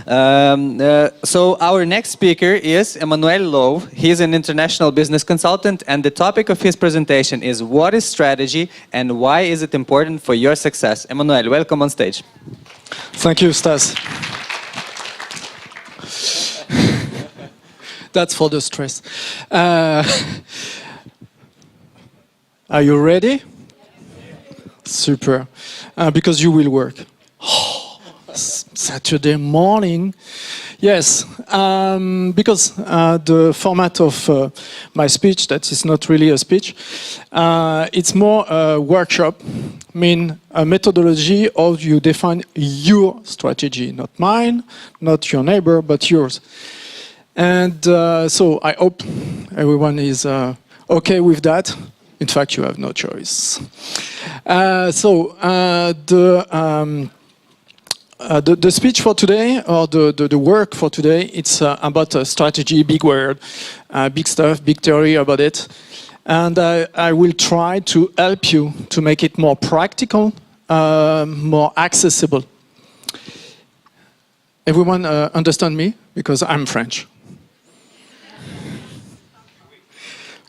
So our next speaker is Emmanuel Lowe. He's an international business consultant, and the topic of his presentation is what is strategy and why is it important for your success? Emmanuel, welcome on stage. Thank you, Stas. That's for the stress. Are you ready? Super. Because you will work. Saturday morning. Yes, because the format of my speech, that is not really a speech, it's more a workshop, a methodology of you define your strategy, not mine, not your neighbor, but yours. And so I hope everyone is okay with that. In fact, you have no choice. The speech for today, or the work for today, it's about a strategy, big word, big stuff, big theory about it. And I will try to help you to make it more practical, more accessible. Everyone understand me? Because I'm French.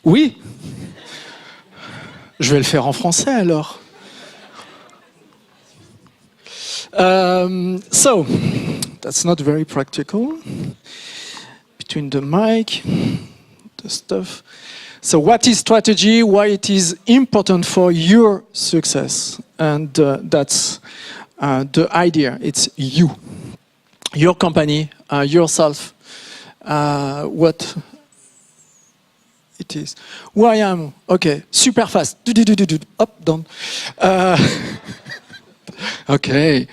Oui. Je vais le faire en français alors. So, that's not very practical. Between the mic, the stuff. So what is strategy? Why it is important for your success? And that's the idea. It's you. Your company, yourself. What it is. Who I am. Okay, super fast. Up, down. Okay.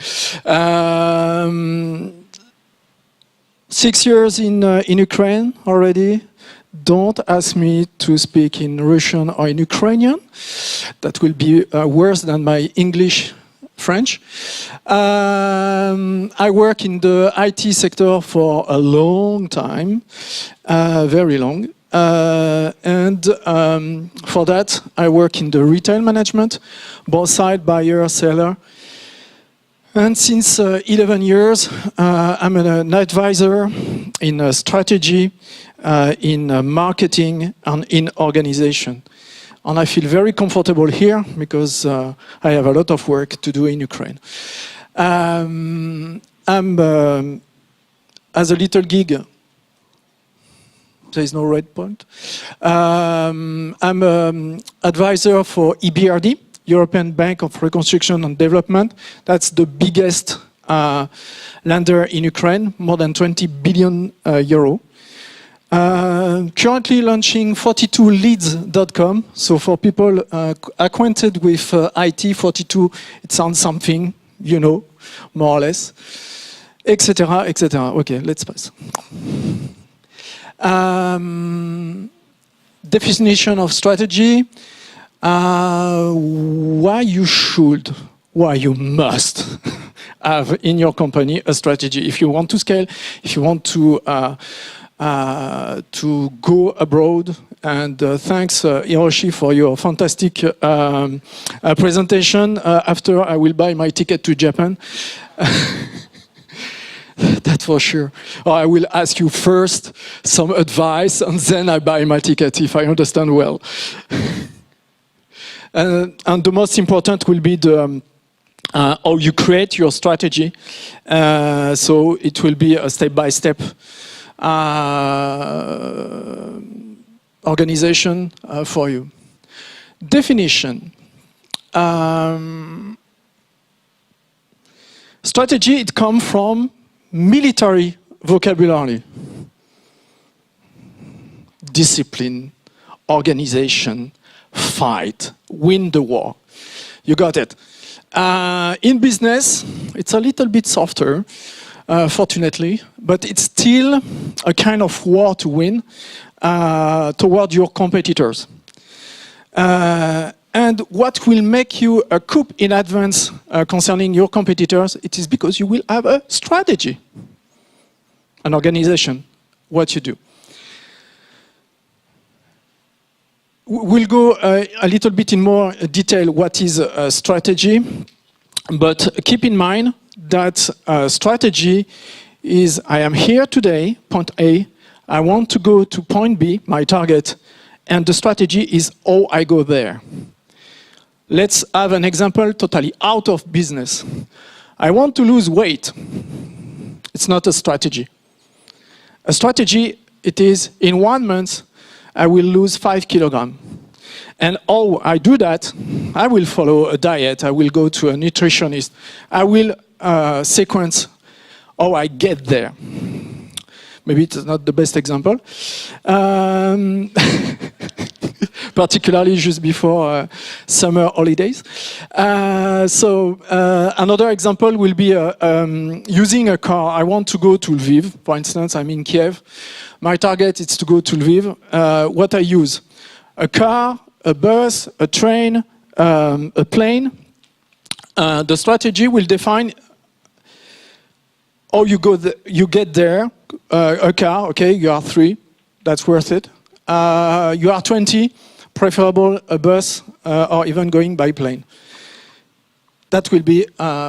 6 years in Ukraine already. Don't ask me to speak in Russian or in Ukrainian. That will be worse than my English, French. I work in the IT sector for a long time, very long. And for that, I work in the retail management, both side, buyer, seller. And since 11 years, I'm an advisor in strategy, in marketing, and in organization. And I feel very comfortable here because I have a lot of work to do in Ukraine. I'm, as a little gig, there is no red point. I'm an advisor for EBRD, European Bank of Reconstruction and Development. That's the biggest lender in Ukraine, more than 20 billion euro. Currently launching 42leads.com. So for people acquainted with IT, 42, it sounds something, you know, more or less, etc., etc. Okay, let's pass. Definition of strategy. Why you should, why you must have in your company a strategy. If you want to scale, if you want to go abroad. And thanks, Hiroshi, for your fantastic presentation. After, I will buy my ticket to Japan. That's for sure. Or I will ask you first some advice, and then I buy my ticket, if I understand well. And the most important will be the how you create your strategy. So it will be a step-by-step organization for you. Definition. Strategy, it comes from military vocabulary. Discipline, organization, fight, win the war. You got it. In business, it's a little bit softer, fortunately, but it's still a kind of war to win toward your competitors. And what will make you a coup in advance concerning your competitors, it is because you will have a strategy, an organization, what you do. We'll go a little bit in more detail what is a strategy, but keep in mind that strategy is I am here today, point A, I want to go to point B, my target, and the strategy is how I go there. Let's have an example totally out of business. I want to lose weight. It's not a strategy. A strategy, it is in 1 month, I will lose 5 kilograms. And how I do that, I will follow a diet, I will go to a nutritionist, I will sequence how I get there. Maybe it's not the best example. Particularly just before summer holidays. Another example will be using a car. I want to go to Lviv, for instance, I'm in Kiev. My target is to go to Lviv. What I use? A car, a bus, a train, a plane. The strategy will define how you get there. A car, okay, you are 3, that's worth it. You are 20, preferable a bus or even going by plane. That will be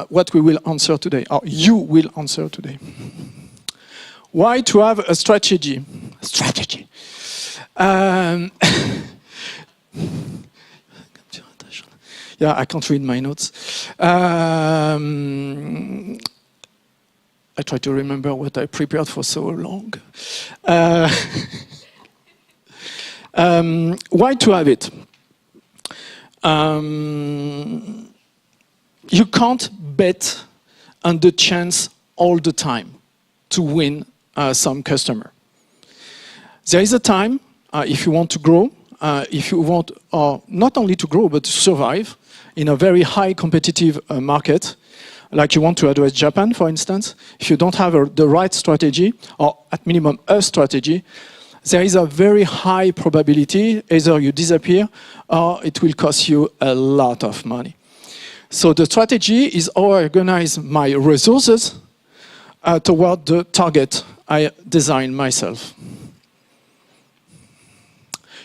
what we will answer today, or you will answer today. Why to have a strategy? Strategy. Yeah, I can't read my notes. I try to remember what I prepared for so long. Why to have it? You can't bet on the chance all the time to win some customer. There is a time, if you want to grow, if you want not only to grow, but to survive in a very high competitive market, like you want to address Japan, for instance, if you don't have the right strategy, or at minimum a strategy, there is a very high probability either you disappear or it will cost you a lot of money. So the strategy is how I organize my resources toward the target I design myself.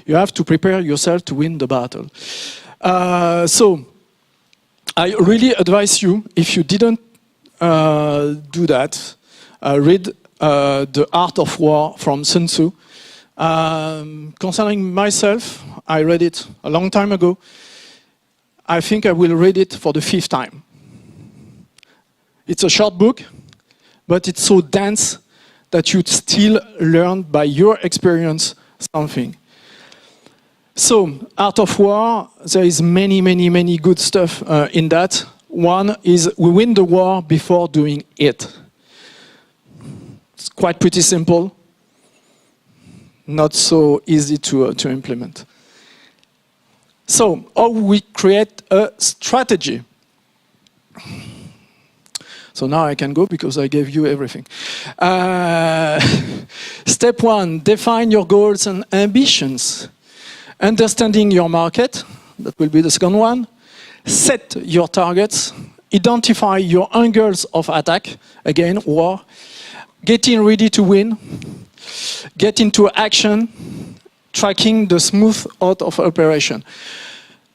You have to prepare yourself to win the battle. So I really advise you, if you didn't do that, read The Art of War from Sun Tzu. Concerning myself, I read it a long time ago. I think I will read it for the 5th time. It's a short book, but it's so dense that you still learn by your experience something. So, Art of War, there is many good stuff in that. One is we win the war before doing it. It's quite pretty simple. Not so easy to implement. So, how we create a strategy? So now I can go because I gave you everything. Step 1, define your goals and ambitions. Understanding your market, that will be the second one. Set your targets. Identify your angles of attack, again, war. Getting ready to win. Get into action. Tracking the smooth out of operation.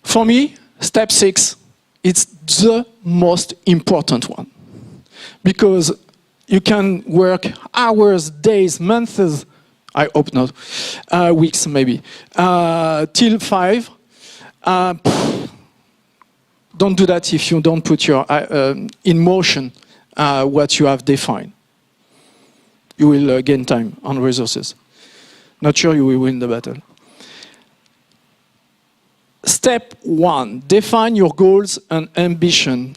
For me, step 6, it's the most important one. Because you can work hours, days, months, I hope not, weeks maybe, till 5. Don't do that if you don't put your in motion what you have defined. You will gain time and resources. Not sure you will win the battle. Step 1, define your goals and ambition.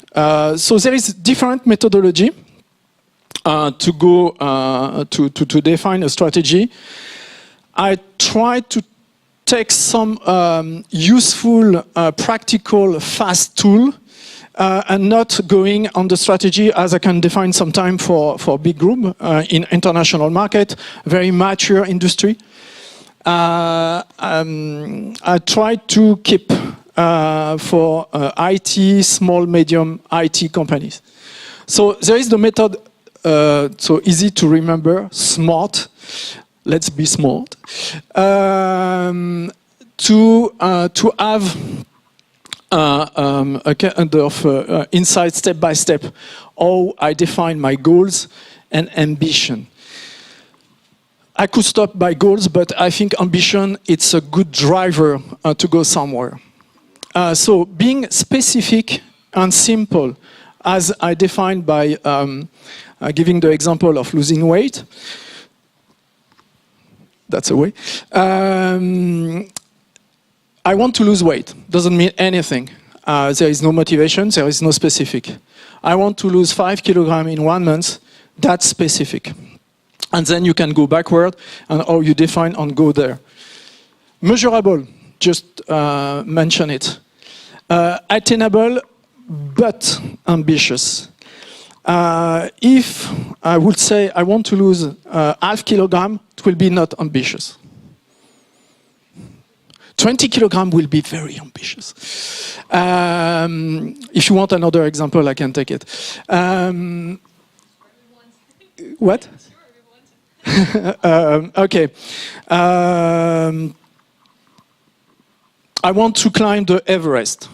So there is different methodology to go to define a strategy. I try to take some useful, practical, fast tool and not going on the strategy as I can define some time for big group in international market, very mature industry. I try to keep for IT, small, medium IT companies. So there is the method, so easy to remember, SMART. Let's be smart. To have a kind of insight step by step, how I define my goals and ambition. I could stop by goals, but I think ambition, it's a good driver to go somewhere. So being specific and simple, as I defined by giving the example of losing weight, that's a way. I want to lose weight. Doesn't mean anything. There is no motivation. There is no specific. I want to lose 5 kilograms in 1 month. That's specific. And then you can go backward and how you define and go there. Measurable, just mention it. Attainable, but ambitious. If I would say I want to lose half kilogram, it will be not ambitious. 20 kilograms will be very ambitious. If you want another example, I can take it. What? Okay. I want to climb the Everest.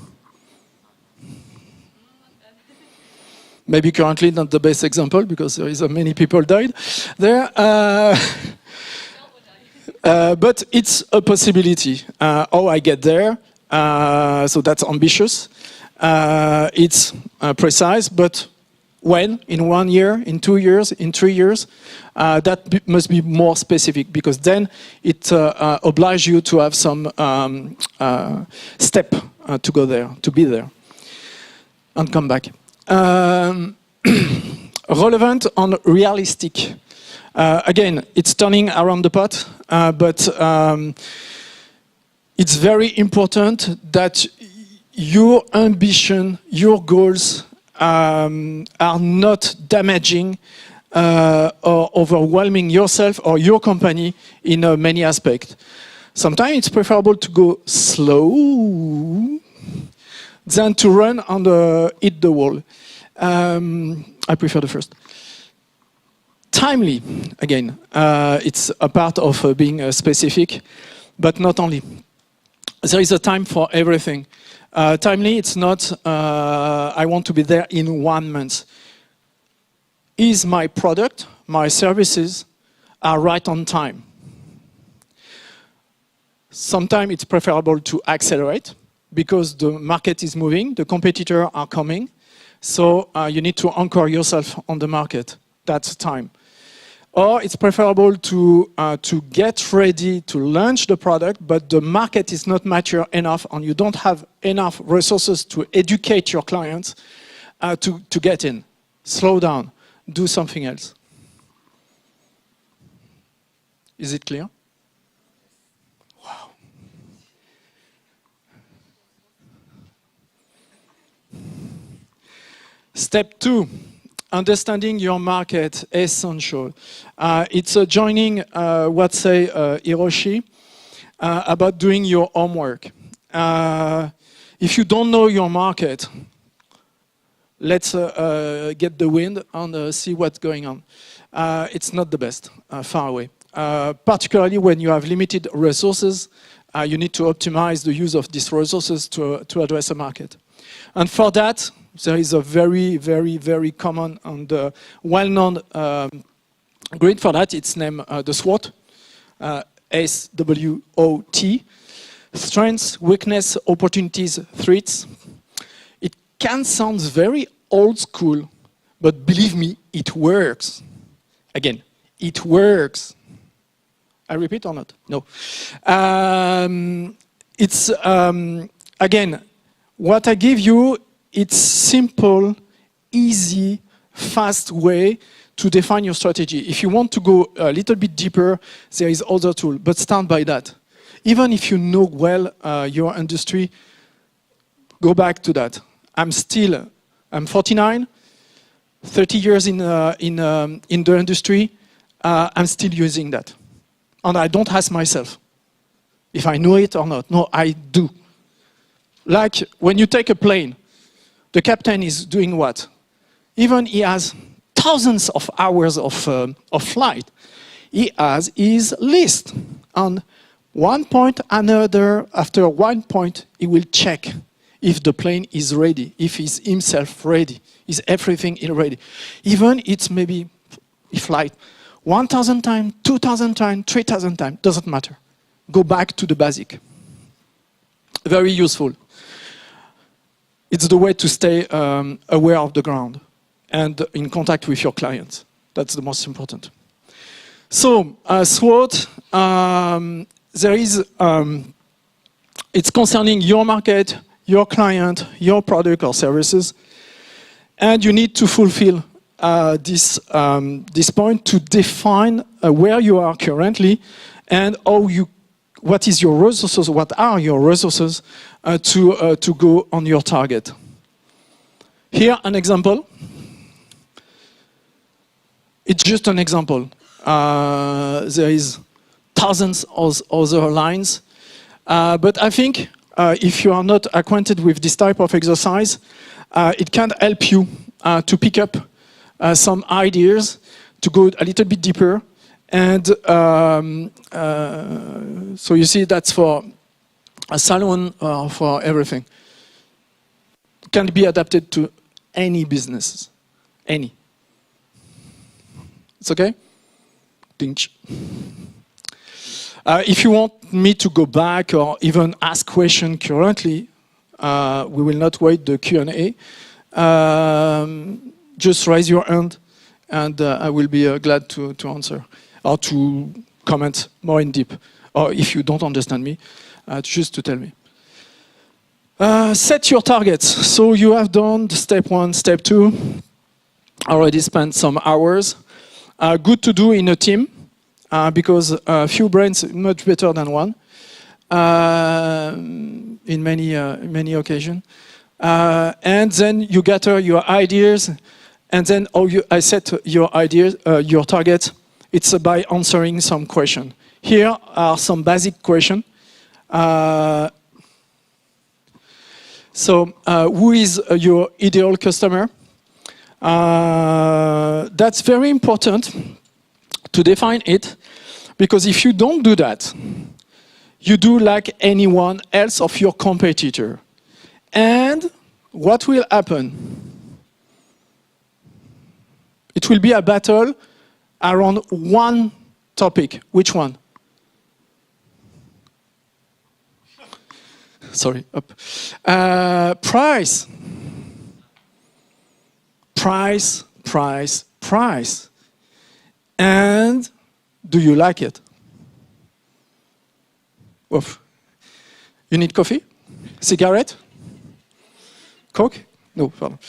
Maybe currently not the best example because there is many people died there. But it's a possibility. How I get there, so that's ambitious. It's precise, but when? In 1 year, in 2 years, in 3 years? That must be more specific because then it obliges you to have some step to go there, to be there, and come back. Relevant and realistic. Again, it's turning around the pot, but it's very important that your ambition, your goals are not damaging or overwhelming yourself or your company in many aspects. Sometimes it's preferable to go slow than to run and hit the wall. I prefer the first. Timely, again, it's a part of being specific, but not only. There is a time for everything. Timely, it's not, I want to be there in 1 month. Is my product, my services are right on time? Sometimes it's preferable to accelerate because the market is moving, the competitors are coming, so you need to anchor yourself on the market. That's time. Or it's preferable to get ready to launch the product, but the market is not mature enough and you don't have enough resources to educate your clients to get in. Slow down. Do something else. Is it clear? Wow. Step 2. Understanding your market, essential. It's joining what say Hiroshi about doing your homework. If you don't know your market, let's get the wind and see what's going on. It's not the best, far away. Particularly when you have limited resources, you need to optimize the use of these resources to address a market. And for that, there is a very, very, very common and well-known grid for that. It's named the SWOT, SWOT, strengths, weakness, opportunities, threats. It can sound very old school, but believe me, it works. Again, it works. I repeat or not? No. It's, again, what I give you, it's simple, easy, fast way to define your strategy. If you want to go a little bit deeper, there is other tool, but start by that. Even if you know well your industry, go back to that. I'm 49, 30 years in the industry, I'm still using that. And I don't ask myself if I know it or not. No, I do. Like when you take a plane, the captain is doing what? Even he has thousands of hours of flight. He has his list. On one point, another, after 1 point, he will check if the plane is ready, if he's himself ready, is everything ready. Even it's maybe if like 1,000 times, 2,000 times, 3,000 times, doesn't matter. Go back to the basic. Very useful. It's the way to stay aware of the ground and in contact with your clients. That's the most important. So, SWOT, it's concerning your market, your client, your product or services, and you need to fulfill this point to define where you are currently and what is your resources, what are your resources to go on your target. Here, an example. It's just an example. There is thousands of other lines. But I think if you are not acquainted with this type of exercise, it can help you to pick up some ideas, to go a little bit deeper. And so you see that's for a salon, for everything. It can be adapted to any businesses, any. It's okay? Think. If you want me to go back or even ask questions currently, we will not wait the Q&A. Just raise your hand and I will be glad to answer or to comment more in deep. Or if you don't understand me, just to tell me. Set your targets. So you have done step 1, step 2. Already spent some hours. Good to do in a team. Because a few brains much better than one in many occasions. And then you gather your ideas, and then I set your ideas, your target. It's by answering some questions. Here are some basic questions. So, who is your ideal customer? That's very important to define it, because if you don't do that, you do like anyone else of your competitor. And what will happen? It will be a battle around one topic. Which one? Sorry, up. Price. Price, price, price. And do you like it? Oof. You need coffee? Cigarette? Coke? No, pardon.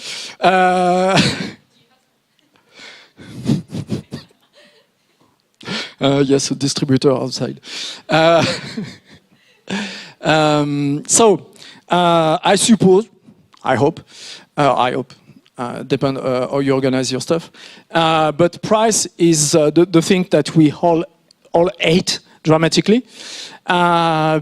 Yes, a distributor outside. So, I suppose, I hope, depend how you organize your stuff. But price is the thing that we all hate dramatically,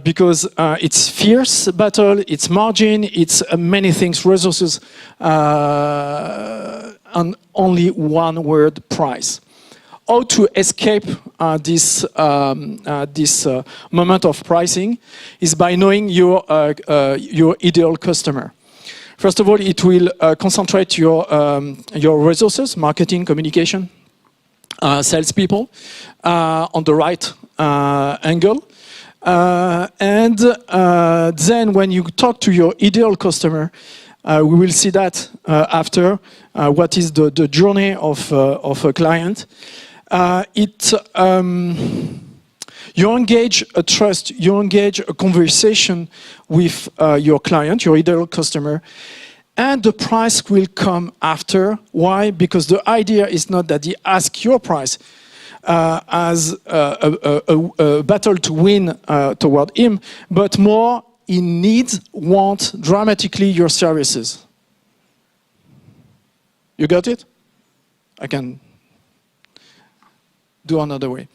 because it's fierce battle, it's margin, it's many things, resources, and only one word: price. How to escape this moment of pricing is by knowing your ideal customer. First of all, it will concentrate your resources, marketing, communication, salespeople, on the right angle. And then when you talk to your ideal customer, we will see that after, what is the journey of a client. You engage a trust, you engage a conversation with your client, your ideal customer, and the price will come after. Why? Because the idea is not that he asks your price as a battle to win toward him, but more he wants dramatically your services. You got it? I can do another way.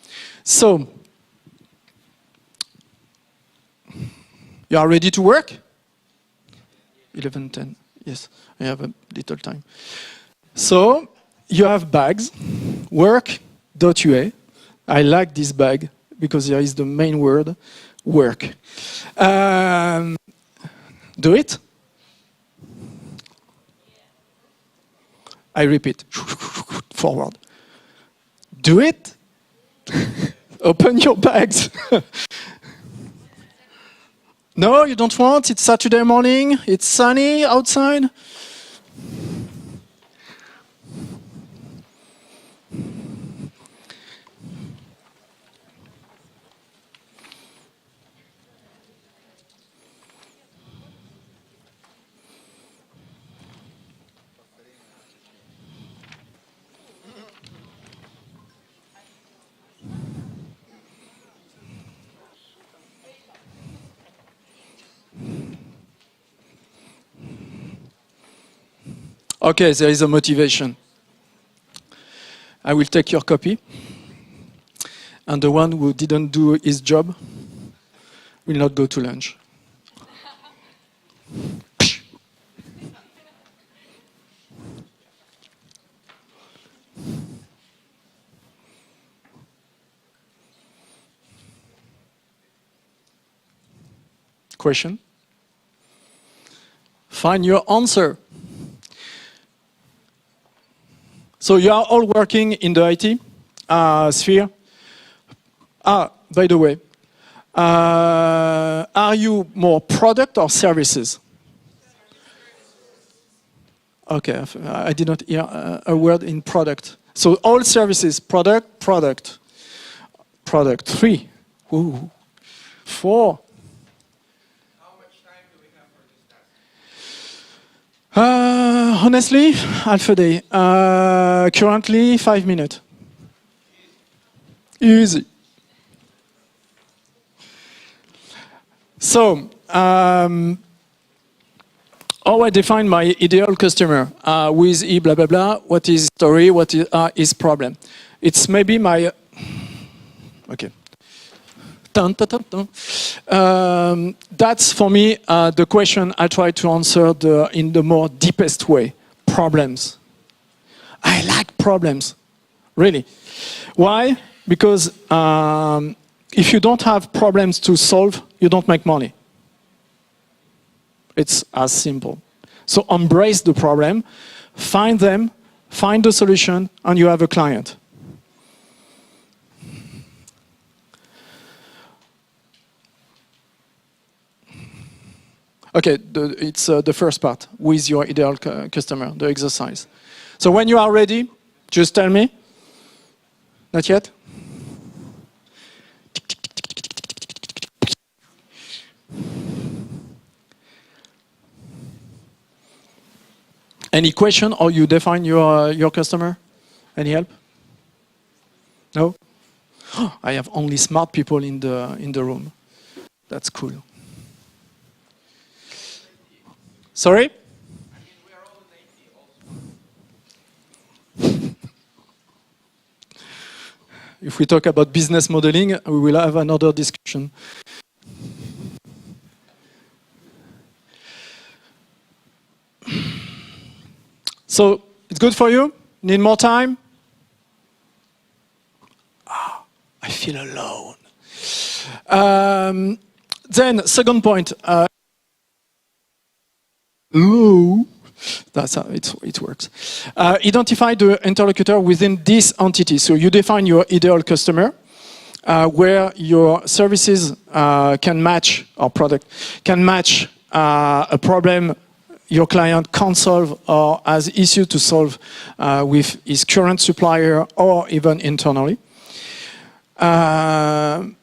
So, you are ready to work? 11:10. Yes, I have a little time. So, you have bags. Work.ua. I like this bag because there is the main word, work. Do it. I repeat. Forward. Do it. Open your bags. No, you don't want? It's Saturday morning, it's sunny outside. Okay, there is a motivation. I will take your copy. And the one who didn't do his job will not go to lunch. Question? Find your answer. So you are all working in the IT sphere. By the way, are you more product or services? Okay, I did not hear a word in product. So all services, product, product. Product, 3. Ooh. 4. How much time do we have for this task? Honestly, half a day. Currently, 5 minutes. Easy. So, how I define my ideal customer? Who is he, blah, blah, blah. What is his story? What is his problem? It's maybe my... Okay. Dun, dun, dun, dun. That's, for me, the question I try to answer in the more deepest way. Problems. I like problems. Really. Why? Because if you don't have problems to solve, you don't make money. It's as simple. So embrace the problem, find them, find the solution, and you have a client. Okay, it's the first part, with your ideal customer, the exercise. So when you are ready, just tell me. Not yet? Any question, or you define your customer? Any help? No? I have only smart people in the room. That's cool. Sorry? I mean, we are all in IT also. If we talk about business modeling, we will have another discussion. So, it's good for you? Need more time? I feel alone. Then, second point. Lowe. That's how it works. Identify the interlocutor within this entity. So you define your ideal customer, where your services can match, or product can match a problem your client can't solve or has issue to solve with his current supplier or even internally. Then,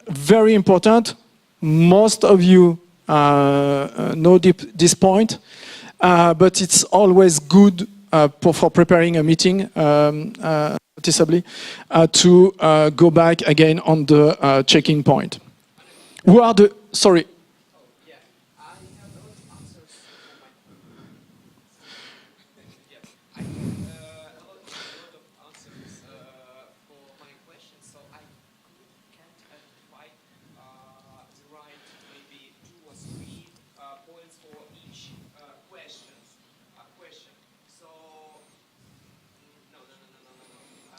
very important, most of you know this point, but it's always good for preparing a meeting, noticeably, to go back again on the checking point. Who are the, sorry. Yeah, I have those answers I have a lot of answers for my questions, so I can't identify the right maybe 2 or 3 points for each question. So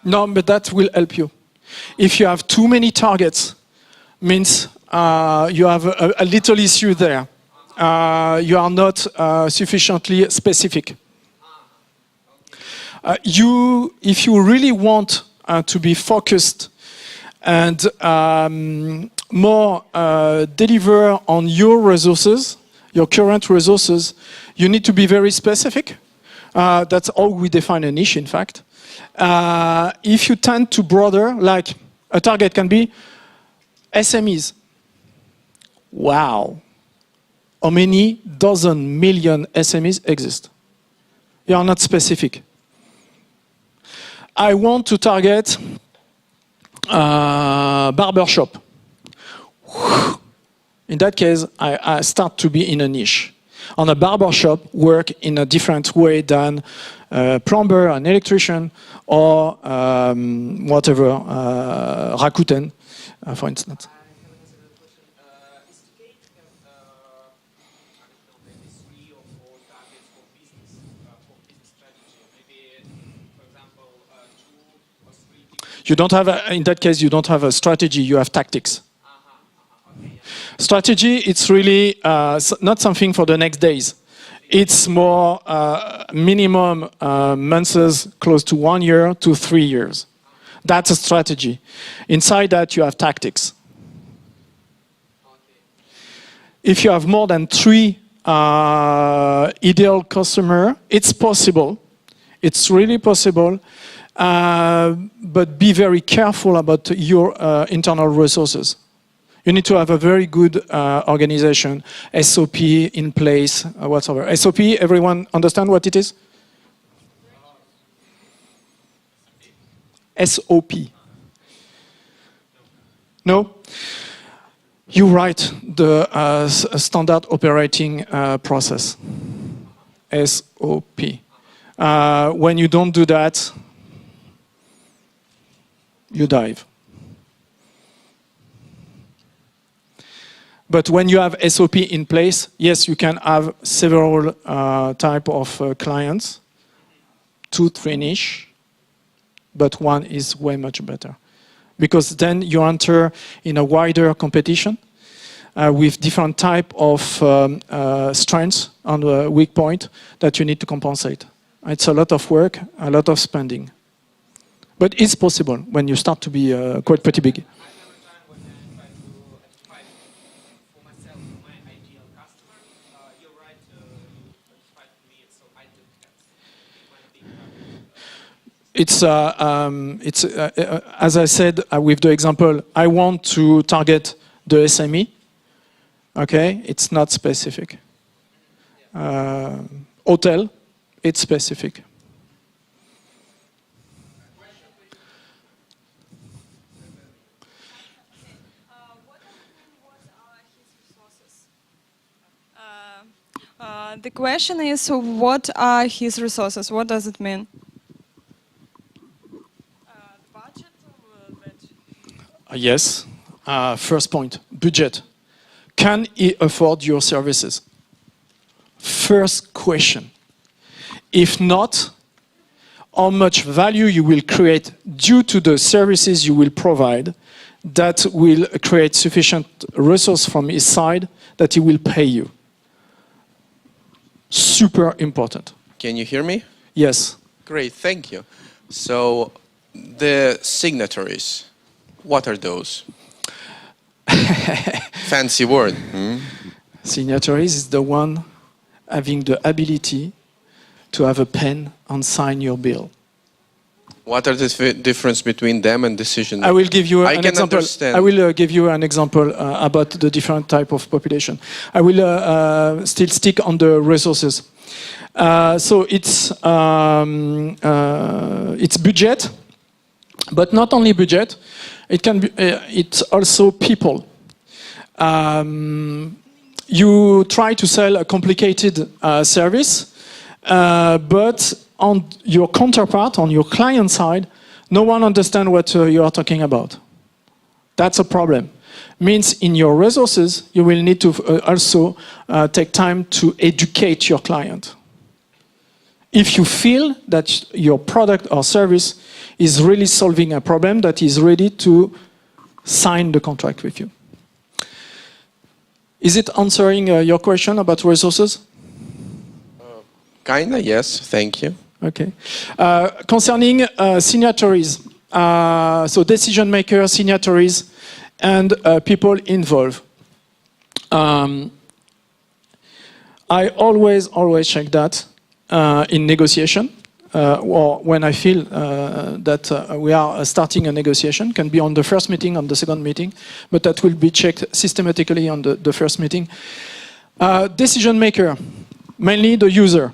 No, but that will help you. If you have too many targets, means you have a little issue there. You are not sufficiently specific. If you really want to be focused and more deliver on your resources, your current resources, you need to be very specific. That's how we define a niche, in fact. If you tend to broader, like a target can be SMEs. Wow. How many dozen million SMEs exist? You are not specific. I want to target barber shop. In that case, I start to be in a niche. On a barber shop, work in a different way than a plumber, an electrician, or whatever, Rakuten, for instance. Is today to have, I don't know, maybe 3 or 4 targets for business strategy? Maybe, for example, 2 or 3 different... You don't have, in that case, you don't have a strategy, you have tactics. Okay, yeah. Strategy, it's really not something for the next days. It's more minimum months, close to 1 year to 3 years. That's a strategy. Inside that, you have tactics. If you have more than 3 ideal customer, it's possible. It's really possible. But be very careful about your internal resources. You need to have a very good organization, SOP in place, whatsoever. SOP, everyone understand what it is? SOP. No? You write the standard operating process. SOP. When you don't do that, you dive. But when you have SOP in place, yes, you can have several type of clients, 2, 3 niche, but one is way much better. Because then you enter in a wider competition with different type of strengths on the weak point that you need to compensate. It's a lot of work, a lot of spending. But it's possible when you start to be quite pretty big. It's as I said with the example, I want to target the SME. Okay, it's not specific. Hotel, it's specific. The question is, what are his resources? What does it mean? Budget or that? Yes. First point, budget. Can he afford your services? First question. If not, how much value you will create due to the services you will provide that will create sufficient resource from his side that he will pay you. Super important. Can you hear me? Yes. Great, thank you. So, the signatories, what are those? Fancy word. Hmm? Signatories is the one having the ability to have a pen and sign your bill. What are the difference between them and decision? I will give you I an can example. understand. I will give you an example about the different type of population. I will still stick on the resources. So it's budget, but not only budget. It can be. It's also people. You try to sell a complicated service, but on your counterpart, on your client side, no one understands what you are talking about. That's a problem. Means in your resources, you will need to also take time to educate your client. If you feel that your product or service is really solving a problem, that is ready to sign the contract with you. Is it answering your question about resources? Kinda, yes, thank you. Okay. Concerning signatories, so decision makers, signatories, and people involved. I always check that in negotiation, or when I feel that we are starting a negotiation. Can be on the first meeting, on the second meeting, but that will be checked systematically on the first meeting. Decision maker, mainly the user.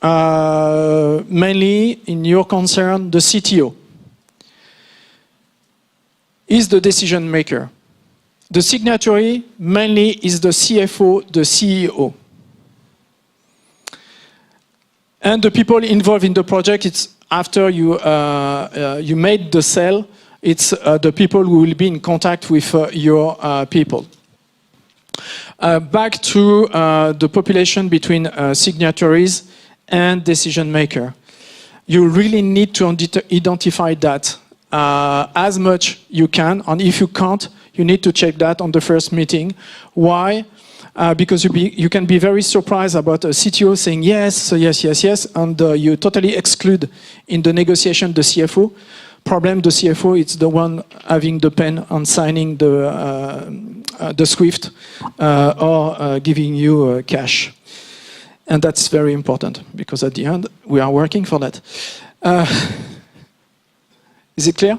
Mainly in your concern, the CTO is the decision maker. The signatory mainly is the CFO, the CEO. And the people involved in the project, it's after you made the sale, it's the people who will be in contact with your people. Back to the population between signatories and decision maker. You really need to identify that as much you can, and if you can't, you need to check that on the first meeting. Why? Because you can be very surprised about a CTO saying yes, yes, and you totally exclude in the negotiation the CFO. Problem, the CFO is the one having the pen and signing the SWIFT or giving you cash. And that's very important because at the end, we are working for that. Is it clear?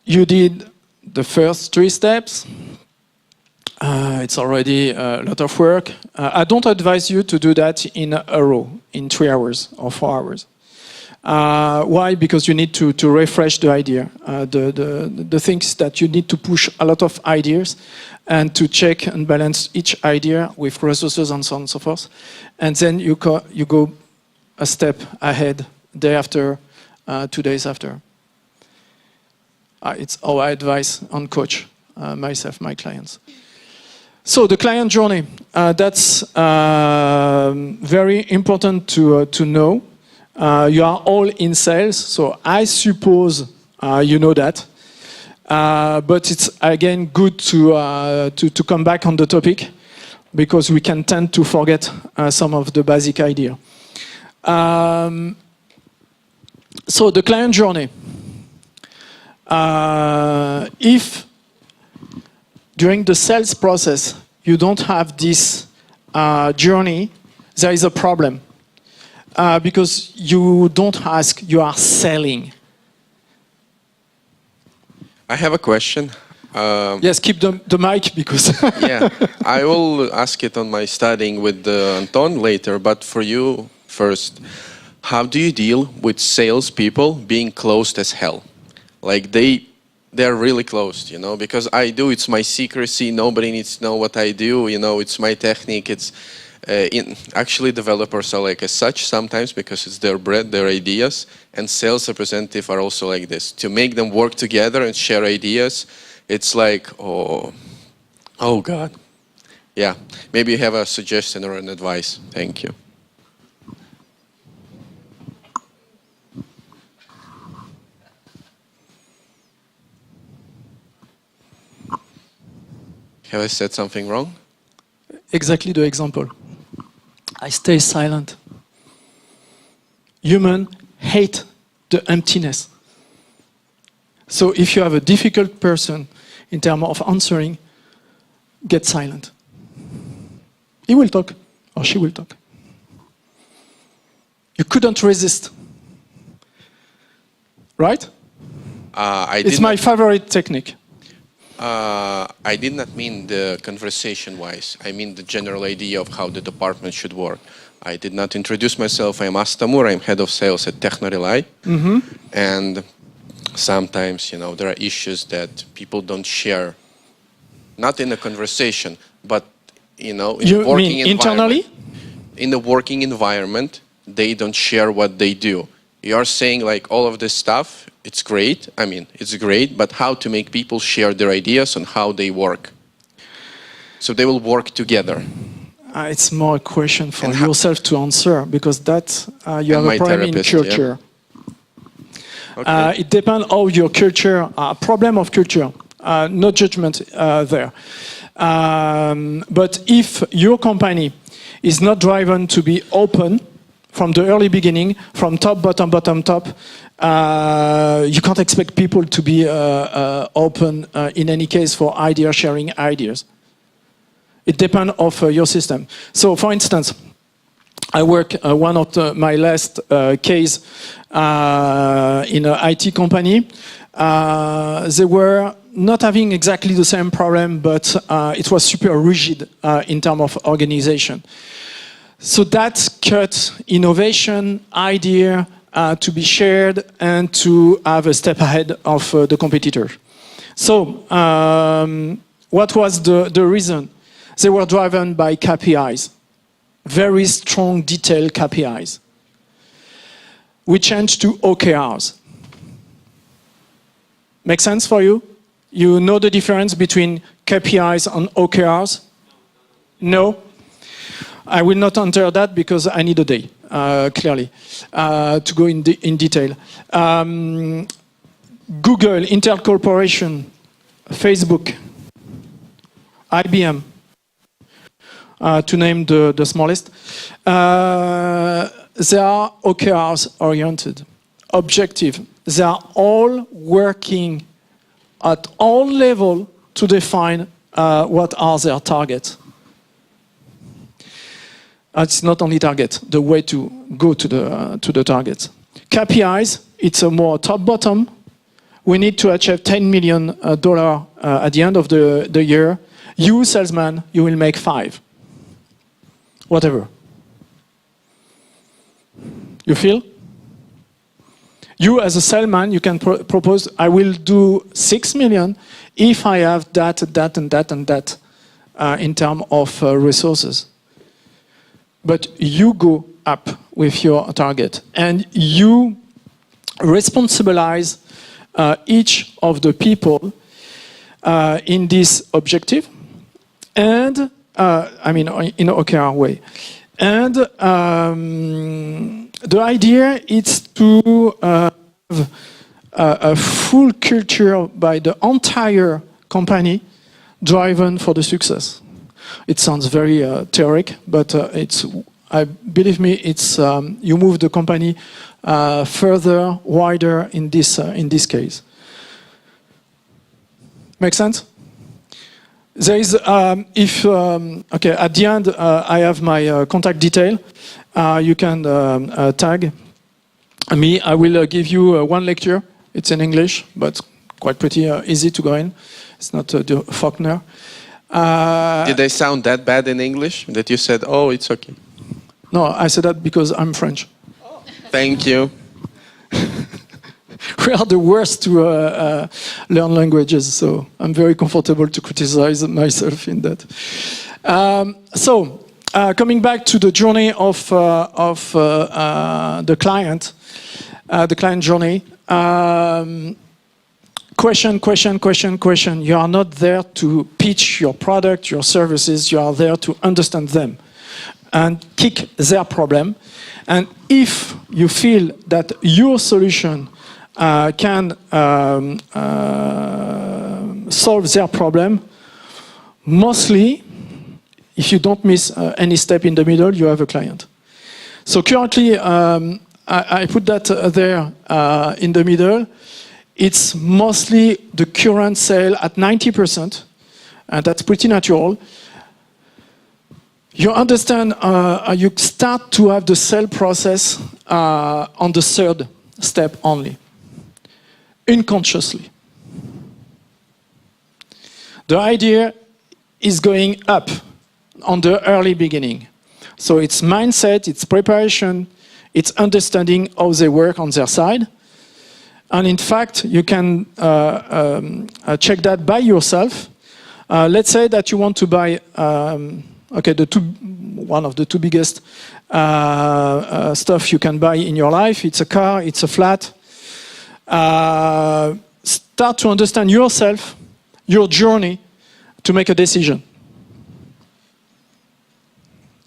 You did the first 3 steps. It's already a lot of work. I don't advise you to do that in a row, in 3 hours or 4 hours. Why? Because you need to refresh the idea. The things that you need to push a lot of ideas and to check and balance each idea with resources and so on and so forth. And then you go a step ahead, day after, 2 days after. It's our advice on coach, myself, my clients. So the client journey, that's very important to know. You are all in sales, so I suppose you know that. But it's again good to come back on the topic because we can tend to forget some of the basic idea. So the client journey. If during the sales process you don't have this journey, there is a problem. Because you don't ask, you are selling. I have a question. Yes, keep the mic because... Yeah, I will ask it on my studying with Anton later, but for you first, how do you deal with salespeople being closed as hell? Like they're really closed, you know, because I do, it's my secrecy, nobody needs to know what I do, you know, it's my technique, it's... actually, developers are like as such sometimes because it's their bread, their ideas, and sales representatives are also like this. To make them work together and share ideas, it's like, oh God. Yeah, maybe you have a suggestion or an advice. Thank you. Have I said something wrong? Exactly the example. I stay silent. Humans hate the emptiness. So if you have a difficult person in terms of answering, get silent. He will talk, or she will talk. You couldn't resist. Right? It's my favorite technique. I did not mean the conversation-wise. I mean the general idea of how the department should work. I did not introduce myself. I'm Astamur. I'm head of sales at TechnoRely. And sometimes, you know, there are issues that people don't share. Not in a conversation, but, you know, in you working mean internally? In the working environment, they don't share what they do. You're saying like all of this stuff, it's great. I mean, it's great, but how to make people share their ideas on how they work. So they will work together. It's more a question for yourself to answer because that you have a problem in culture. Okay. It depends on your culture, problem of culture, no judgment there. But if your company is not driven to be open from the early beginning, from top, bottom, bottom, top, you can't expect people to be open in any case for idea sharing ideas. It depends on your system. So, for instance, I work one of my last case in an IT company. They were not having exactly the same problem, but it was super rigid in terms of organization. So that cut innovation, idea to be shared and to have a step ahead of the competitor. So what was the reason? They were driven by KPIs, very strong detailed KPIs. We changed to OKRs. Make sense for you? You know the difference between KPIs and OKRs? No? I will not enter that because I need a day, clearly, to go in detail. Google, Intel Corporation, Facebook, IBM, to name the smallest, they are OKRs oriented, objective. They are all working at all levels to define what are their targets. It's not only target, the way to go to the targets. KPIs, it's a more top-bottom. We need to achieve $10 million at the end of the year. You, salesman, you will make 5. Whatever. You feel? You, as a salesman, you can propose, I will do 6 million if I have that, that, and that, and that in terms of resources. But you go up with your target and you responsibilize each of the people in this objective and, I mean, in an OKR way. And the idea is to have a full culture by the entire company driven for the success. It sounds very theoretical, but believe me, it's you move the company further, wider in this case. Make sense? There is, okay, at the end, I have my contact detail. You can tag me. I will give you one lecture. It's in English, but quite pretty easy to go in. It's not the Faulkner. Did they sound that bad in English that you said, oh, it's okay? No, I said that because I'm French. Thank you. We are the worst to learn languages, so I'm very comfortable to criticize myself in that. Coming back to the journey of the client journey. Question. You are not there to pitch your product, your services. You are there to understand them and kick their problem. And if you feel that your solution can solve their problem, mostly, if you don't miss any step in the middle, you have a client. So currently, I put that there in the middle. It's mostly the current sale at 90%, and that's pretty natural. You understand, you start to have the sale process on the third step only, unconsciously. The idea is going up on the early beginning. So it's mindset, it's preparation, it's understanding how they work on their side. And in fact, you can check that by yourself. Let's say that you want to buy, one of the two biggest stuff you can buy in your life. It's a car, it's a flat. Start to understand yourself, your journey, to make a decision.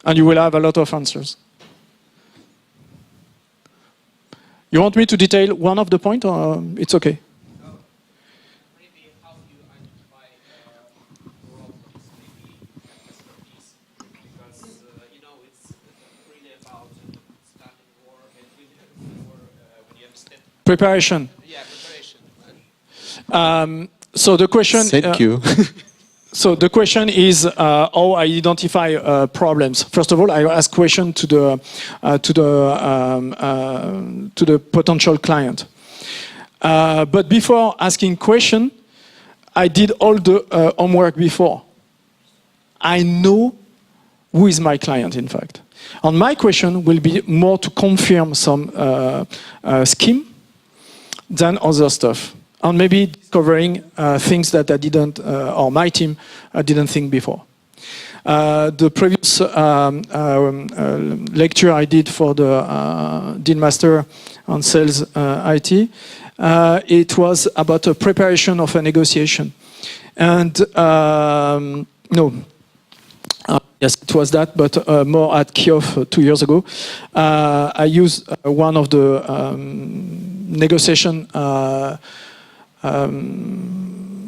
And you will have a lot of answers. You want me to detail one of the point, or it's okay? Maybe how you identify problems, maybe expertise, because you know it's really about starting work and when you understand. Preparation. Yeah, preparation. So the question. Thank you. So the question is how I identify problems. First of all, I ask question to the potential client. But before asking question, I did all the homework before. I know who is my client, in fact. And my question will be more to confirm some scheme than other stuff. And maybe discovering things that I didn't, or my team didn't think before. The previous lecture I did for the Dean Master on Sales IT, it was about a preparation of a negotiation. And no, yes, it was that, but more at Kyiv 2 years ago. I used one of the negotiation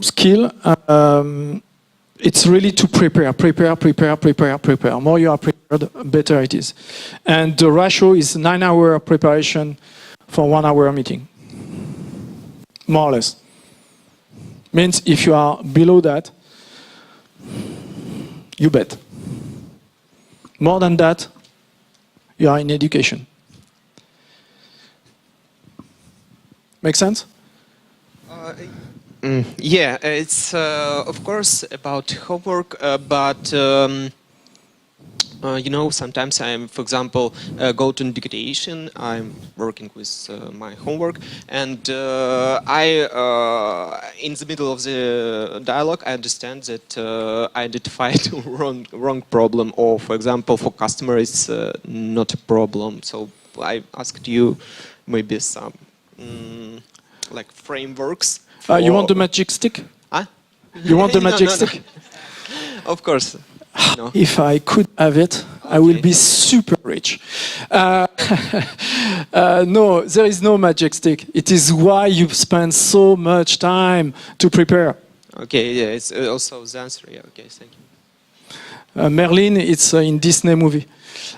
skill. It's really to prepare. More you are prepared, better it is. And the ratio is 9-hour preparation for 1-hour meeting. More or less. Means if you are below that, you bet. More than that, you are in education. Make sense? Yeah, it's of course about homework, but you know, sometimes I'm, for example, go to dictation. I'm working with my homework, and I, in the middle of the dialogue, I understand that I identified wrong problem, or, for example, for customer, it's not a problem. So I asked you maybe some like frameworks. You want the magic stick? Huh? You want the No, magic no, no. stick? Of course. No. If I could have it, I will be super rich. No, there is no magic stick. It is why you spend so much time to prepare. Okay, yeah, it's also the answer. Yeah, okay, thank you. Merlin, it's in Disney movie.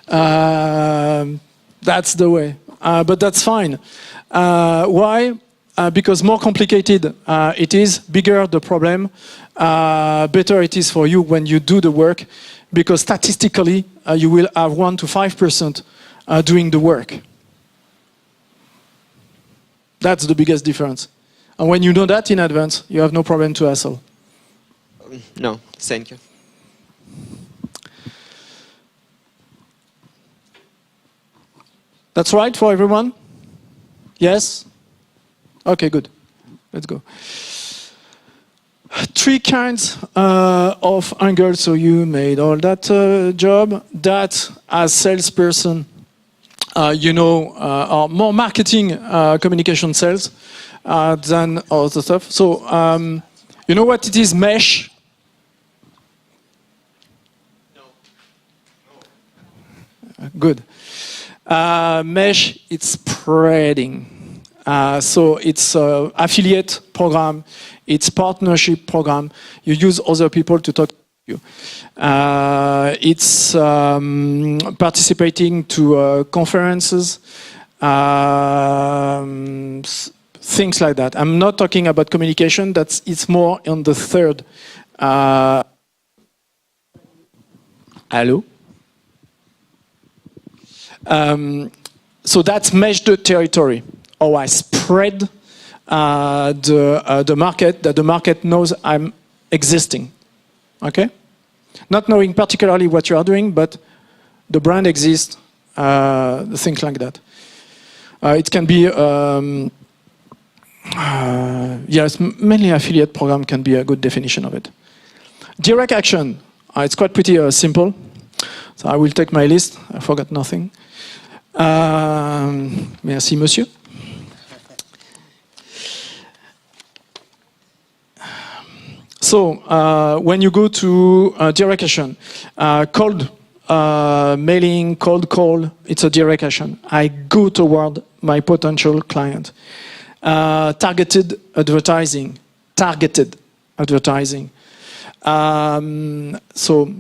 That's the way. But that's fine. Why? Because more complicated it is, bigger the problem, better it is for you when you do the work, because statistically you will have 1 to 5% doing the work. That's the biggest difference. And when you know that in advance, you have no problem to hassle. No, thank you. That's right for everyone? Yes? Okay, good. Let's go. 3 kinds of angles. So you made all that job. That, as salesperson, you know, are more marketing, communication sales than other stuff. So you know what it is, mesh? No. Good. Mesh, it's spreading. So it's affiliate program, it's partnership program. You use other people to talk to you. It's participating to conferences, things like that. I'm not talking about communication. It's more on the third. Hello. So that's mesh the territory. Or I spread the market, that the market knows I'm existing. Okay? Not knowing particularly what you are doing, but the brand exists, things like that. It can be, yes, mainly affiliate program can be a good definition of it. Direct action, it's quite pretty simple. So I will take my list, I forgot nothing. Merci, monsieur. So when you go to direct action, cold mailing, cold call, it's a direct action. I go toward my potential client. Targeted advertising. So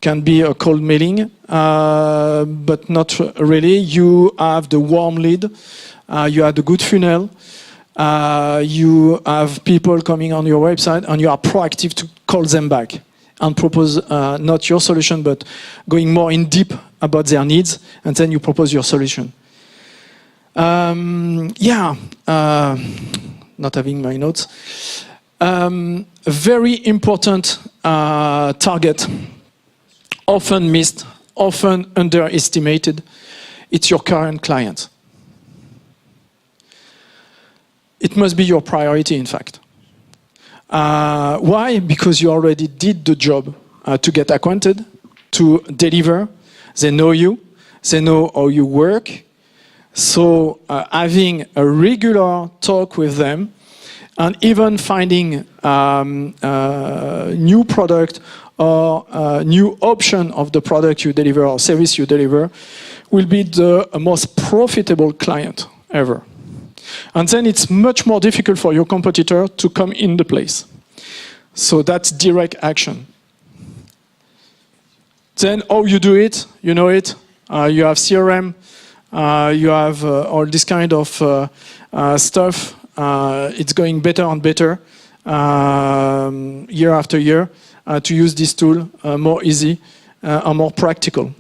can be a cold mailing, but not really. You have the warm lead, you have the good funnel, you have people coming on your website, and you are proactive to call them back and propose not your solution, but going more in deep about their needs, and then you propose your solution. Not having my notes. Very important target, often missed, often underestimated. It's your current client. It must be your priority, in fact. Why? Because you already did the job to get acquainted, to deliver. They know you. They know how you work. So having a regular talk with them and even finding new product or new option of the product you deliver or service you deliver will be the most profitable client ever. And then it's much more difficult for your competitor to come in the place. So that's direct action. Then how you do it, you know it. You have CRM, you have all this kind of stuff. It's going better and better year after year to use this tool more easy and more practical.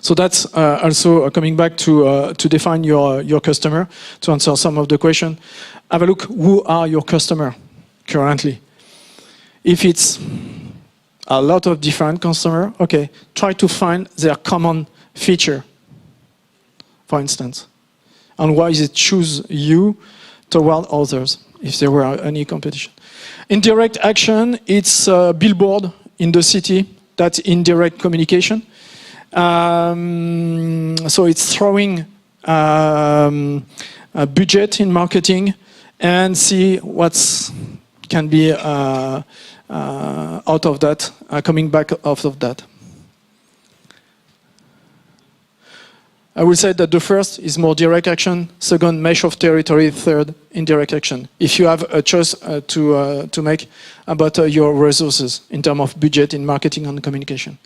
So that's also coming back to define your customer, to answer some of the question. Have a look, who are your customer currently? If it's a lot of different customer, okay, try to find their common feature, for instance. And why they choose you toward others, if there were any competition. Indirect action, it's a billboard in the city. That's indirect communication. So it's throwing a budget in marketing and see what can be out of that, coming back out of that. I will say that the first is more direct action, second, mesh of territory, third, indirect action. If you have a choice to make about your resources in terms of budget in marketing and communication.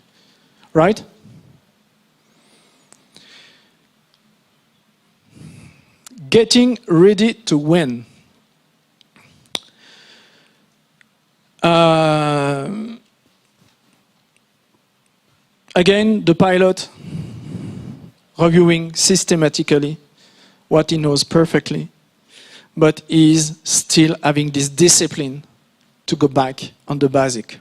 Right? Getting ready to win. Again, the pilot reviewing systematically what he knows perfectly, but is still having this discipline to go back on the basic.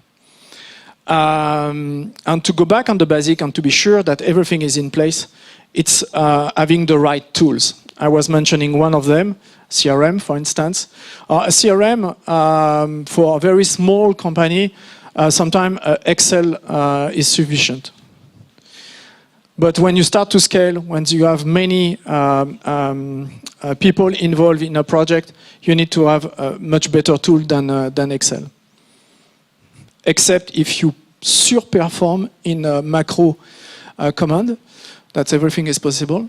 And to go back on the basic and to be sure that everything is in place, it's having the right tools. I was mentioning one of them, CRM, for instance. A CRM for a very small company, sometimes Excel is sufficient. But when you start to scale, when you have many people involved in a project, you need to have a much better tool than Excel. Except if you surperform in a macro command, that's everything is possible.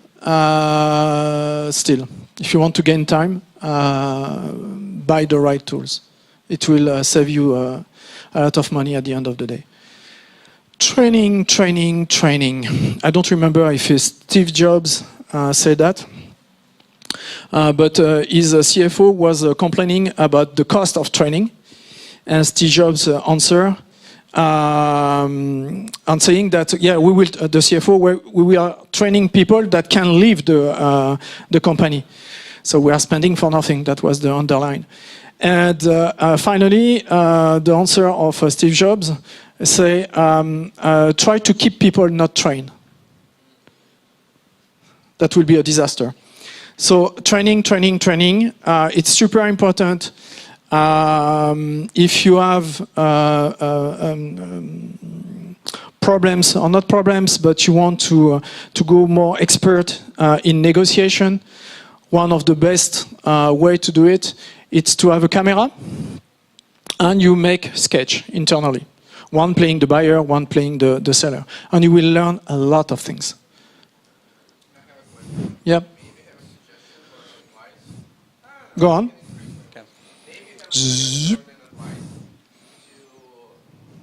Still, if you want to gain time, buy the right tools. It will save you a lot of money at the end of the day. Training. I don't remember if Steve Jobs said that, but his CFO was complaining about the cost of training, and Steve Jobs' answer and saying that we will, the CFO, we are training people that can leave the company, so we are spending for nothing. That was the underline. And finally, the answer of Steve Jobs say, try to keep people not trained. That will be a disaster. So training, it's super important. If you have problems, or not problems, but you want to go more expert in negotiation, one of the best way to do it, it's to have a camera and you make sketch internally. One playing the buyer, one playing the seller. And you will learn a lot of things. Yep. Go on. Zzz.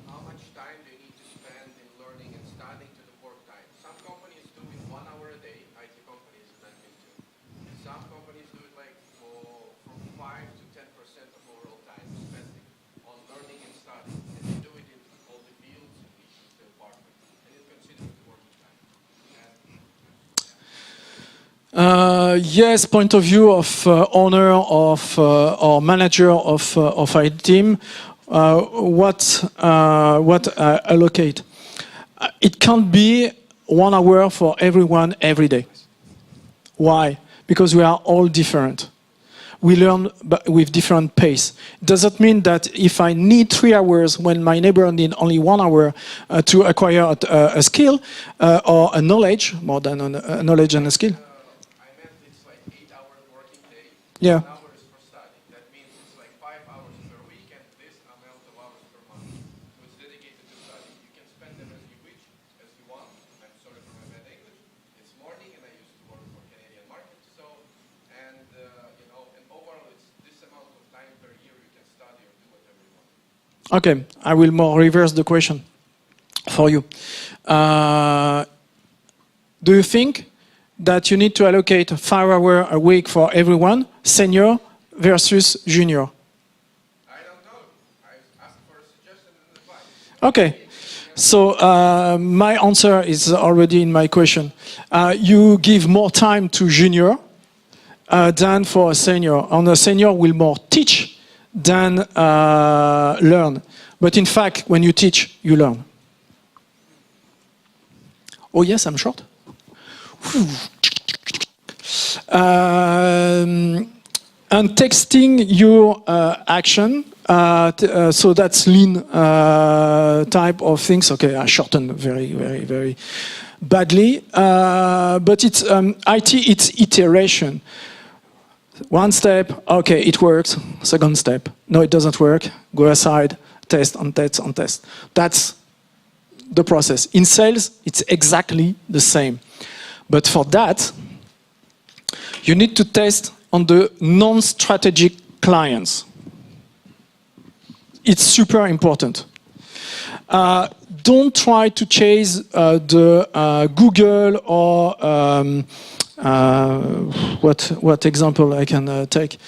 How much time do you need to spend in learning and studying to the work time? Some companies do it 1 hour a day, IT companies that I've been to. Some companies do it like from 5 to 10% of overall time spending on learning and studying. And they do it in all the fields in each department. And you consider it working time. Yes, point of view of owner of or manager of a team. What allocate? It can't be 1 hour for everyone every day. Why? Because we are all different. We learn with different pace. Does that mean that if I need 3 hours when my neighbor need only 1 hour to acquire a skill or a knowledge, more than a knowledge and a skill? I meant it's like 8-hour working day. Yeah. 10 hours for study. That means it's like 5 hours per week and this amount of hours per month. So it's dedicated to study. You can spend them as you wish, as you want. I'm sorry for my bad English. It's morning and I used to work for Canadian market. So, and you know, and overall it's this amount of time per year you can study or do whatever you want. Okay, I will more reverse the question for you. Do you think that you need to allocate 5 hours a week for everyone, senior versus junior? I don't know. I asked for a suggestion and advice. Okay, so my answer is already in my question. You give more time to junior than for a senior. And a senior will more teach than learn. But in fact, when you teach, you learn. Oh yes, I'm short. And texting your action, so that's lean type of things. Okay, I shortened very badly, but it's IT. It's iteration. One step, okay, it works. Second step, no, it doesn't work. Go aside, test and test and test. That's the process. In sales, it's exactly the same. But for that, you need to test on the non-strategic clients. It's super important. Don't try to chase the Google or what example I can take?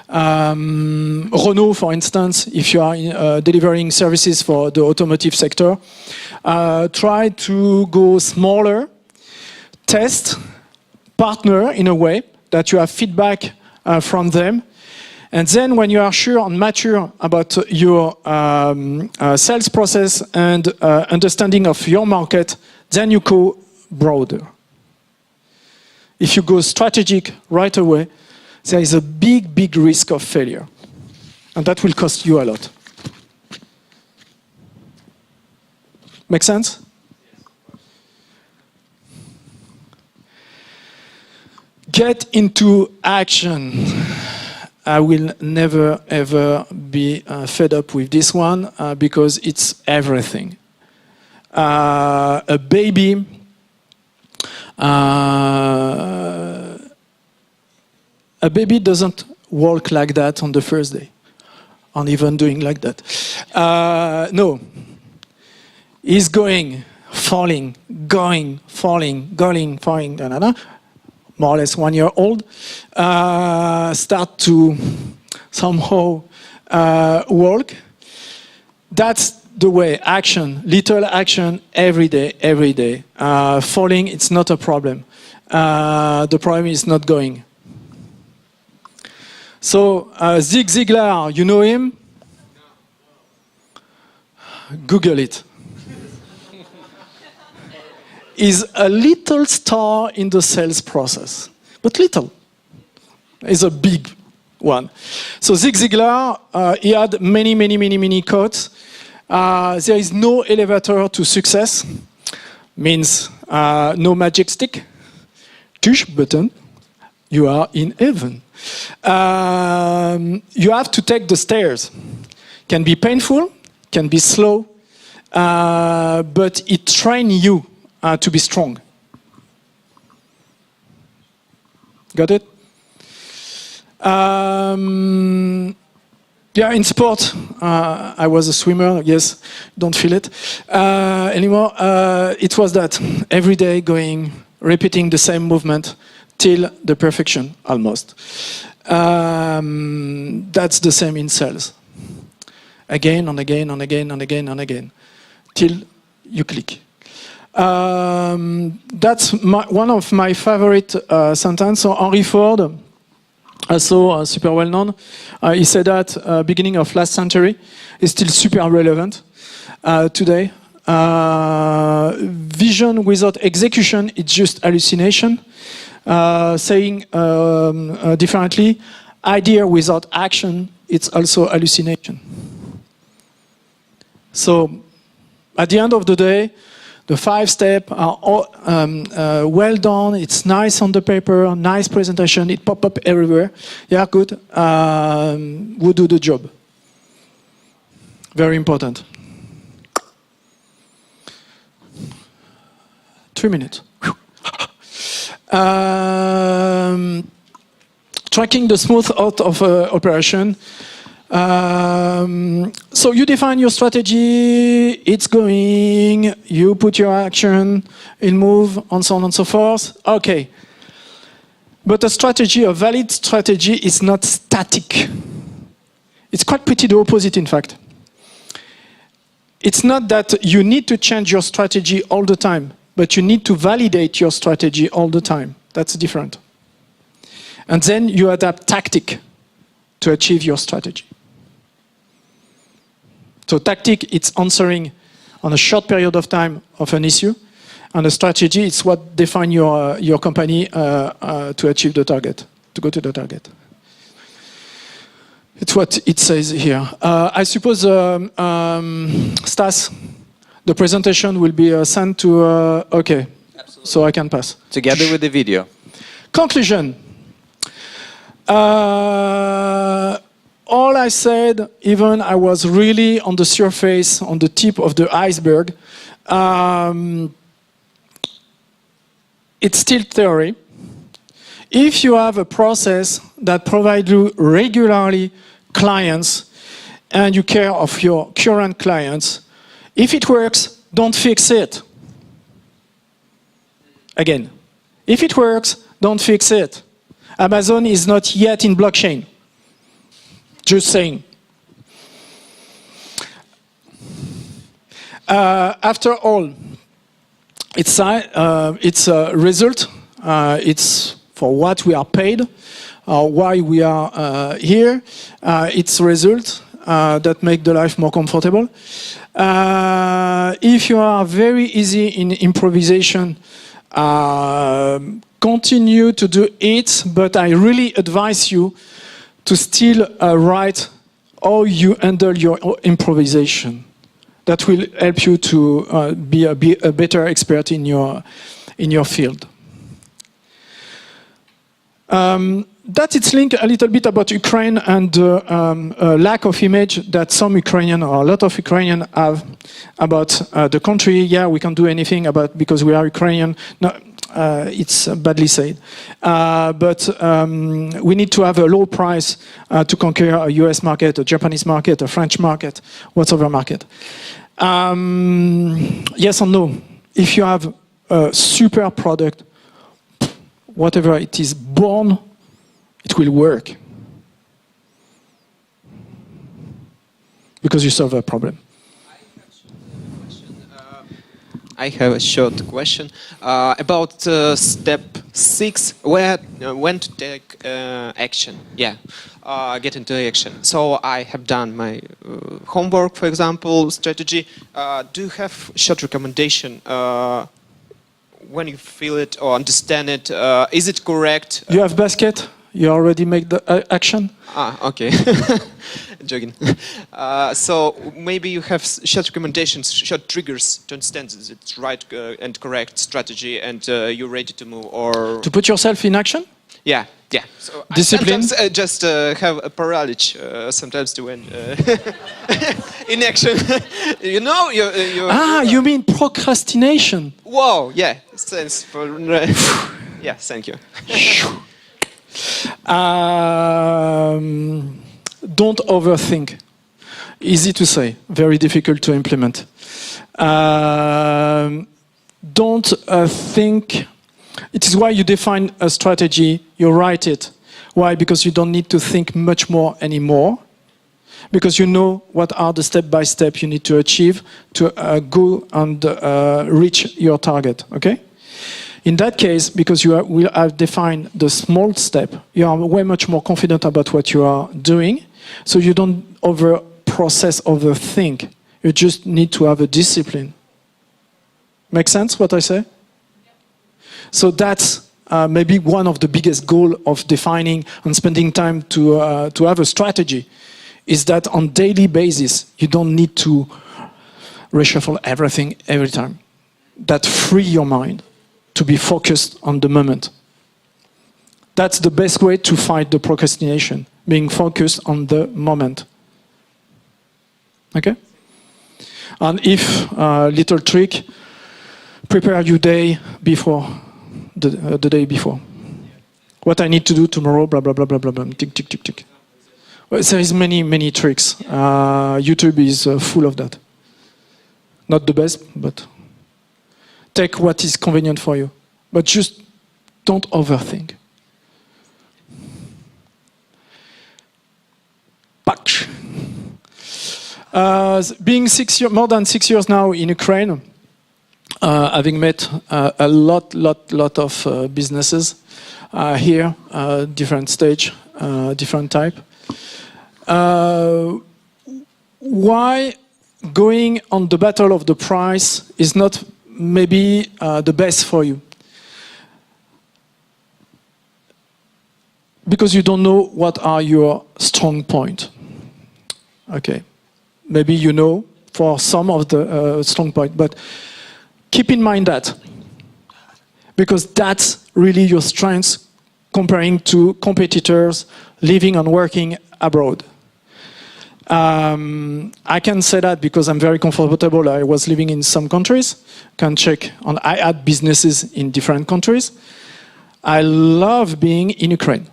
Renault, for instance, if you are delivering services for the automotive sector, try to go smaller, test, partner in a way that you have feedback from them. And then when you are sure and mature about your sales process and understanding of your market, then you go broader. If you go strategic right away, there is a big risk of failure. And that will cost you a lot. Make sense? Get into action. I will never ever be fed up with this one because it's everything. A baby doesn't walk like that on the first day, and even doing like that. No, he's going, falling, going, falling, going, falling, more or less 1 year old, start to somehow walk. That's the way, action, little action every day. Falling, it's not a problem. The problem is not going. So, Zig Ziglar, you know him? Google it. Is a little star in the sales process, but little. Is a big one. So Zig Ziglar, he had many quotes. There is no elevator to success, means no magic stick, push button, you are in heaven. You have to take the stairs. Can be painful, can be slow, but it trains you to be strong. Got it? Yeah, in sport, I was a swimmer. Yes, don't feel it anymore. It was that every day going, repeating the same movement till the perfection, almost. That's the same in sales. Again and again and again and again and again, till you click. That's one of my favorite sentences. So Henry Ford, also super well known, he said that beginning of last century is still super relevant today. Vision without execution, it's just hallucination. Saying differently, idea without action, it's also hallucination. So, at the end of the day, the 5 steps are all, well done. It's nice on the paper, nice presentation. It pop up everywhere. Yeah, good. Who do the job? Very important. 3 minutes. Tracking the smooth out of operation. So you define your strategy, it's going, you put your action, it move, and so on and so forth. Okay. But a strategy, a valid strategy, is not static. It's quite pretty the opposite, in fact. It's not that you need to change your strategy all the time, but you need to validate your strategy all the time. That's different. And then you adapt tactic to achieve your strategy. So tactic, it's answering on a short period of time of an issue, and a strategy, it's what defines your company to achieve the target, to go to the target. It's what it says here. I suppose, Stas, the presentation will be sent to, okay, absolutely. So I can pass. Together with the video. Conclusion. All I said, even I was really on the surface, on the tip of the iceberg. It's still theory. If you have a process that provides you regularly clients and you care of your current clients, if it works, don't fix it. Again, if it works, don't fix it. Amazon is not yet in blockchain. Just saying. After all, it's a result. It's for what we are paid, why we are here. It's a result that make the life more comfortable. If you are very easy in improvisation, continue to do it, but I really advise you to still write how you handle your improvisation. That will help you to be a better expert in your field. That it's linked a little bit about Ukraine and lack of image that some Ukrainian or a lot of Ukrainian have about the country. Yeah, we can't do anything about because we are Ukrainian. No, it's badly said. But we need to have a low price to conquer a US market, a Japanese market, a French market, whatever market. Yes or no? If you have a super product, whatever it is born, it will work. Because you solve a problem. I have a short question about step 6, when to take action. Yeah, get into action. So I have done my homework, for example, strategy. Do you have short recommendation when you feel it or understand it? Is it correct? You have basket? You already make the action? Okay. Joking. So maybe you have short recommendations, short triggers to understand it's right and correct strategy, and you're ready to move, or to put yourself in action? Yeah, yeah. So Discipline? I sometimes just have a paralysis sometimes to when inaction. You know, You mean procrastination? Whoa, yeah. Thanks for. Yeah, thank you. Don't overthink. Easy to say, very difficult to implement. Don't think. It is why you define a strategy, you write it. Why? Because you don't need to think much more anymore. Because you know what are the step-by-step you need to achieve to go and reach your target, okay? In that case, because you will have defined the small step, you are way much more confident about what you are doing, so you don't overthink. You just need to have a discipline. Make sense what I say? So that's maybe one of the biggest goals of defining and spending time to have a strategy, is that on daily basis, you don't need to reshuffle everything every time. That free your mind to be focused on the moment. That's the best way to fight the procrastination, being focused on the moment. Okay? And if little trick, prepare your day before, the day before. What I need to do tomorrow, blah, blah, blah, blah, blah, blah, tick, tick, tick, tick. Well, there is many tricks. YouTube is full of that. Not the best, but take what is convenient for you. But just don't overthink. Patch. Being more than 6 years now in Ukraine, having met a lot of businesses here, different stage, different type. Why going on the battle of the price is not maybe the best for you? Because you don't know what are your strong points. Okay, maybe you know for some of the strong points, but keep in mind that, because that's really your strength comparing to competitors living and working abroad. I can say that because I'm very comfortable. I was living in some countries. Can check on. I had businesses in different countries. I love being in Ukraine.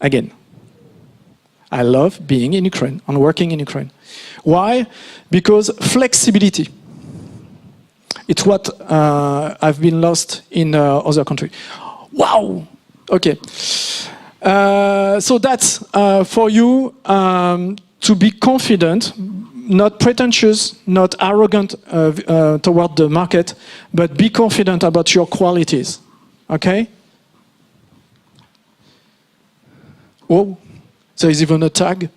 Again, I love being in Ukraine and working in Ukraine. Why? Because flexibility. It's what I've been lost in other countries. Wow. Okay. So that's for you. To be confident, not pretentious, not arrogant toward the market, but be confident about your qualities. Okay? Oh, there is even a tag.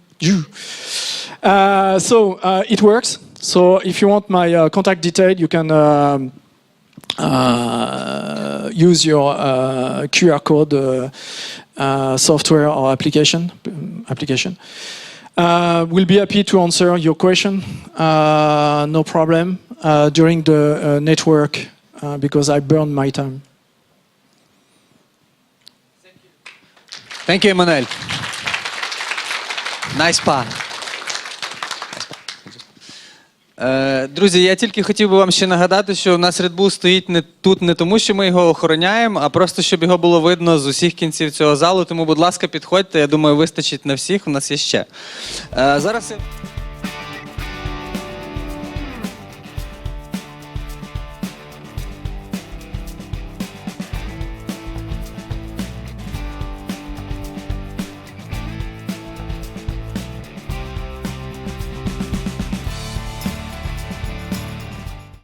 So it works. So if you want my contact detail, you can use your QR code software or application. We'll be happy to answer your question, no problem, during the network, because I burn my time. Thank you, Emmanuel. Nice pa. Друзі, я тільки хотів би вам ще нагадати, що у нас Red Bull стоїть тут не тому, що ми його охороняємо, а просто, щоб його було видно з усіх кінців цього залу. Тому, будь ласка, підходьте, я думаю, вистачить на всіх, у нас є ще. Зараз